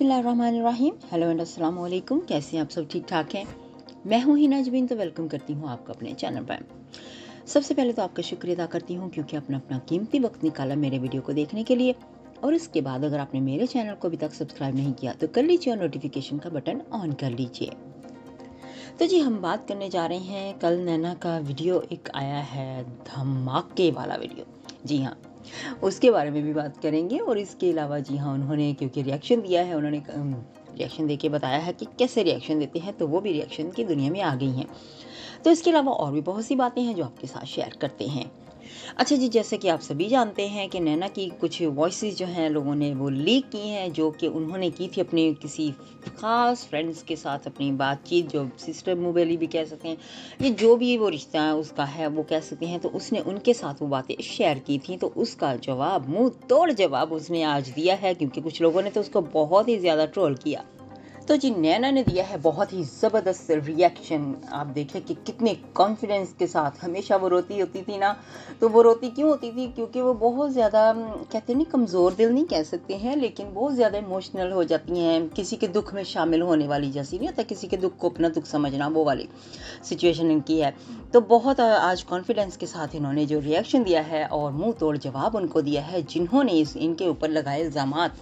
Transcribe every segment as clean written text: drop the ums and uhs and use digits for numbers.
बिस्मिल्लाहिर्रहमानिर्रहीम। Hello and अस्सलाम वालेकुम। कैसे हैं आप सब? ठीक ठाक हैं? मैं हूं हिना जबीन, तो वेलकम करती हूं आपको अपने चैनल पर। सबसे पहले तो आपका शुक्रिया अदा करती हूं क्योंकि आपने अपना कीमती वक्त निकाला मेरे वीडियो को देखने के लिए। और इसके बाद अगर आपने मेरे चैनल को अभी तक सब्सक्राइब नहीं किया तो कर लीजिए और नोटिफिकेशन का बटन ऑन कर लीजिए। तो जी, हम बात करने जा रहे हैं, कल नैना का वीडियो एक आया है, धमाके वाला वीडियो। जी हाँ, उसके बारे में भी बात करेंगे। और इसके अलावा जी हाँ, उन्होंने क्योंकि रिएक्शन दिया है, उन्होंने रिएक्शन देके बताया है कि कैसे रिएक्शन देते हैं, तो वो भी रिएक्शन की दुनिया में आ गई हैं। तो इसके अलावा और भी बहुत सी बातें हैं जो आपके साथ शेयर करते हैं। अच्छा जी, जैसे कि आप सभी जानते हैं कि नैना की कुछ वॉइसेस जो हैं लोगों ने वो लीक की हैं, जो कि उन्होंने की थी अपने किसी ख़ास फ्रेंड्स के साथ अपनी बातचीत, जो सिस्टर मुबेली भी कह सकते हैं, ये जो भी वो रिश्ता है उसका है वो कह सकते हैं। तो उसने उनके साथ वो बातें शेयर की थी, तो उसका जवाब, मुंह तोड़ जवाब उसने आज दिया है, क्योंकि कुछ लोगों ने तो उसको बहुत ही ज़्यादा ट्रोल किया। तो जी, नैना ने दिया है बहुत ही ज़बरदस्त रिएक्शन। आप देखें कि कितने कॉन्फिडेंस के साथ, हमेशा वो रोती होती थी ना, तो वो रोती क्यों होती थी? क्योंकि वो बहुत ज़्यादा कहते नहीं, कमज़ोर दिल नहीं कह सकते हैं, लेकिन बहुत ज़्यादा इमोशनल हो जाती हैं, किसी के दुख में शामिल होने वाली, जैसी नहीं होता किसी के दुख को अपना दुख समझना, वो वाली सिचुएशन इनकी है। तो बहुत आज कॉन्फिडेंस के साथ इन्होंने जो रिएक्शन दिया है और मुंह तोड़ जवाब उनको दिया है जिन्होंने इनके ऊपर लगाए इल्ज़ामात।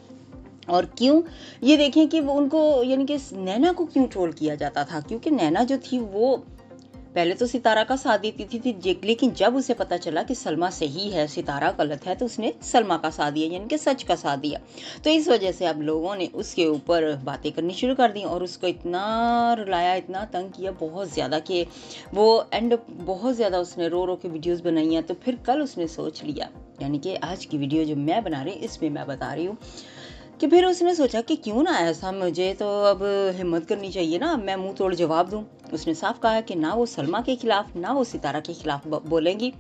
और क्यों, ये देखें कि वो उनको, यानी कि नैना को क्यों ट्रोल किया जाता था, क्योंकि नैना जो थी वो पहले तो सितारा का साथ देती थी, लेकिन जब उसे पता चला कि सलमा सही है, सितारा गलत है, तो उसने सलमा का साथ दिया, यानी कि सच का साथ दिया। तो इस वजह से अब लोगों ने उसके ऊपर बातें करनी शुरू कर दी और उसको इतना रुलाया, इतना तंग किया बहुत ज़्यादा, कि वो एंड बहुत ज़्यादा उसने रो रो के वीडियोज़ बनाई हैं। तो फिर कल उसने सोच लिया, यानी कि आज की वीडियो जो मैं बना रही हूँ इसमें मैं बता रही हूँ कि फिर उसने सोचा कि क्यों ना ऐसा, मुझे तो अब हिम्मत करनी चाहिए ना, मैं मुंह तोड़ जवाब दूं। उसने साफ कहा कि ना वो सलमा के खिलाफ ना वो सितारा के खिलाफ बोलेंगी,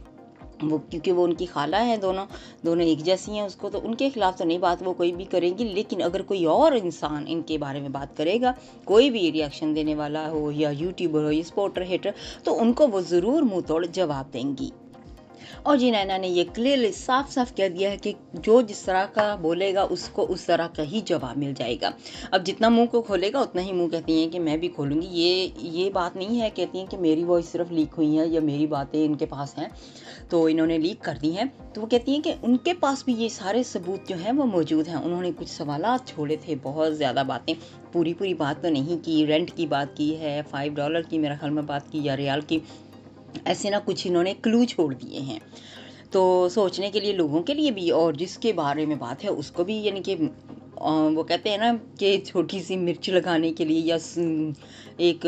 वो क्योंकि वो उनकी खाला है, दोनों एक जैसी हैं उसको, तो उनके खिलाफ तो नहीं बात वो कोई भी करेंगी। लेकिन अगर कोई और इंसान इनके बारे में बात करेगा, कोई भी रिएक्शन देने वाला हो या यूट्यूबर हो या स्पोर्टर हेटर, तो उनको वो ज़रूर मुंह तोड़ जवाब देंगी। और जी, नैना ने ये क्लियरली साफ साफ कह दिया है कि जो जिस तरह का बोलेगा उसको उस तरह का ही जवाब मिल जाएगा। अब जितना मुंह को खोलेगा उतना ही मुंह कहती हैं कि मैं भी खोलूंगी। ये बात नहीं है कहती हैं कि मेरी वॉइस सिर्फ लीक हुई है या मेरी बातें इनके पास हैं तो इन्होंने लीक कर दी हैं। तो वो कहती हैं कि उनके पास भी ये सारे सबूत जो हैं वो मौजूद हैं। उन्होंने कुछ सवालात छोड़े थे, बहुत ज़्यादा बातें, पूरी बात तो नहीं की। रेंट की बात की है, $5 की मेरा ख्याल में बात की, या रियाल की, ऐसे ना कुछ इन्होंने क्लू छोड़ दिए हैं, तो सोचने के लिए लोगों के लिए भी, और जिसके बारे में बात है उसको भी। यानी कि वो कहते हैं ना कि छोटी सी मिर्च लगाने के लिए या एक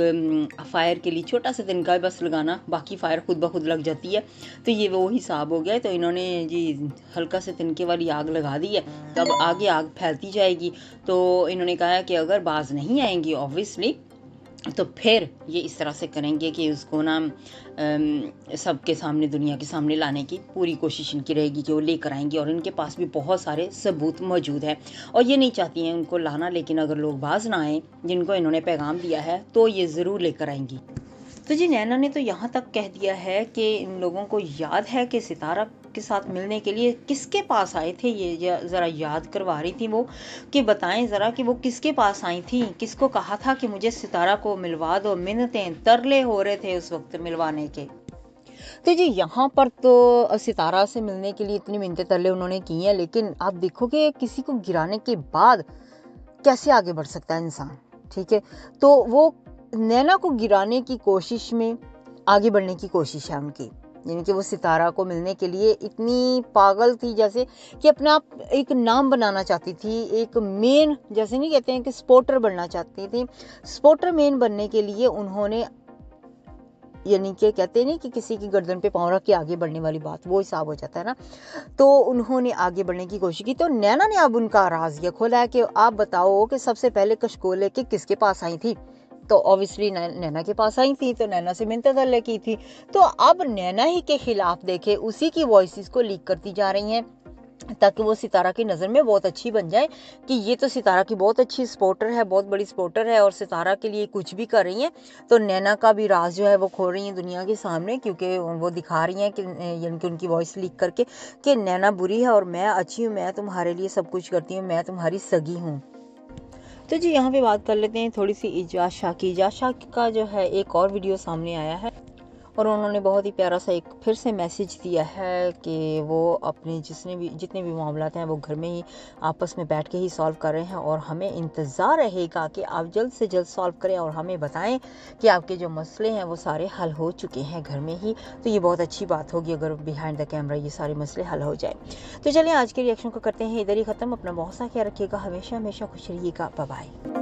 फायर के लिए छोटा सा तिनका बस लगाना, बाकी फायर खुद ब खुद लग जाती है। तो ये वो हिसाब हो गया है। तो इन्होंने जी हल्का से तिनके वाली आग लगा दी है, तब आगे आग फैलती जाएगी। तो इन्होंने कहा है कि अगर बाज नहीं आएंगी ऑब्वियसली, तो फिर ये इस तरह से करेंगे कि उसको ना सबके सामने, दुनिया के सामने लाने की पूरी कोशिश इनकी रहेगी कि वो लेकर आएंगी। और इनके पास भी बहुत सारे सबूत मौजूद हैं और ये नहीं चाहती हैं उनको लाना, लेकिन अगर लोग बाज ना आए जिनको इन्होंने पैगाम दिया है तो ये ज़रूर लेकर आएंगी। तो जी, नैना ने तो यहाँ तक कह दिया है कि इन लोगों को याद है कि सितारा के साथ मिलने के लिए किसके पास आए थे, ये ज़रा याद करवा रही थी वो, कि बताएं ज़रा कि वो किसके पास आई थी, किसको कहा था कि मुझे सितारा को मिलवा दो। मिन्नतें तरले हो रहे थे उस वक्त मिलवाने के। तो जी, यहाँ पर तो सितारा से मिलने के लिए इतनी मिन्नतें तरले उन्होंने की हैं, लेकिन आप देखोगे किसी को गिराने के बाद कैसे आगे बढ़ सकता है इंसान। ठीक है, तो वो नैना को गिराने की कोशिश में आगे बढ़ने की कोशिश है उनकी, यानी कि वो सितारा को मिलने के लिए इतनी पागल थी, जैसे कि अपने आप एक नाम बनाना चाहती थी, एक मेन, जैसे नहीं कहते हैं कि स्पोर्टर बनना चाहती थी। स्पोर्टर मेन बनने के लिए उन्होंने, यानी कि कहते नहीं कि किसी की गर्दन पे पाँव रख के आगे बढ़ने वाली बात, वो हिसाब हो जाता है ना। तो उन्होंने आगे बढ़ने की कोशिश की। तो नैना ने अब उनका राज ये खोला है कि आप बताओ कि सबसे पहले कशकोल लेके किसके पास आई थी। तो ऑब्वियसली नैना के पास आई थी, तो नैना से मिन्नत तरले की थी। तो अब नैना ही के खिलाफ देखे उसी की वॉइसेस को लीक करती जा रही हैं, ताकि वो सितारा की नज़र में बहुत अच्छी बन जाए कि ये तो सितारा की बहुत अच्छी सपोर्टर है, बहुत बड़ी सपोर्टर है और सितारा के लिए कुछ भी कर रही हैं। तो नैना का भी राज जो है वो खोल रही हैं दुनिया के सामने, क्योंकि वो दिखा रही हैं कि, यानी कि उनकी वॉइस लीक करके, कि नैना बुरी है और मैं अच्छी हूँ, मैं तुम्हारे लिए सब कुछ करती हूँ, मैं तुम्हारी सगी हूँ। तो जी यहाँ पे बात कर लेते हैं थोड़ी सी इजाज़ शाह की। इजाज़ शाह का जो है एक और वीडियो सामने आया है और उन्होंने बहुत ही प्यारा सा एक फिर से मैसेज दिया है कि वो अपने जितने भी मामलात हैं वो घर में ही आपस में बैठ के ही सॉल्व कर रहे हैं और हमें इंतज़ार रहेगा कि आप जल्द से जल्द सॉल्व करें और हमें बताएं कि आपके जो मसले हैं वो सारे हल हो चुके हैं घर में ही। तो ये बहुत अच्छी बात होगी अगर बिहाइंड द कैमरा ये सारे मसले हल हो जाए। तो चलिए आज के रिएक्शन को करते हैं इधर ही ख़त्म। अपना बहुत सा ख्याल रखिएगा, हमेशा हमेशा खुश रहिएगा। Bye bye.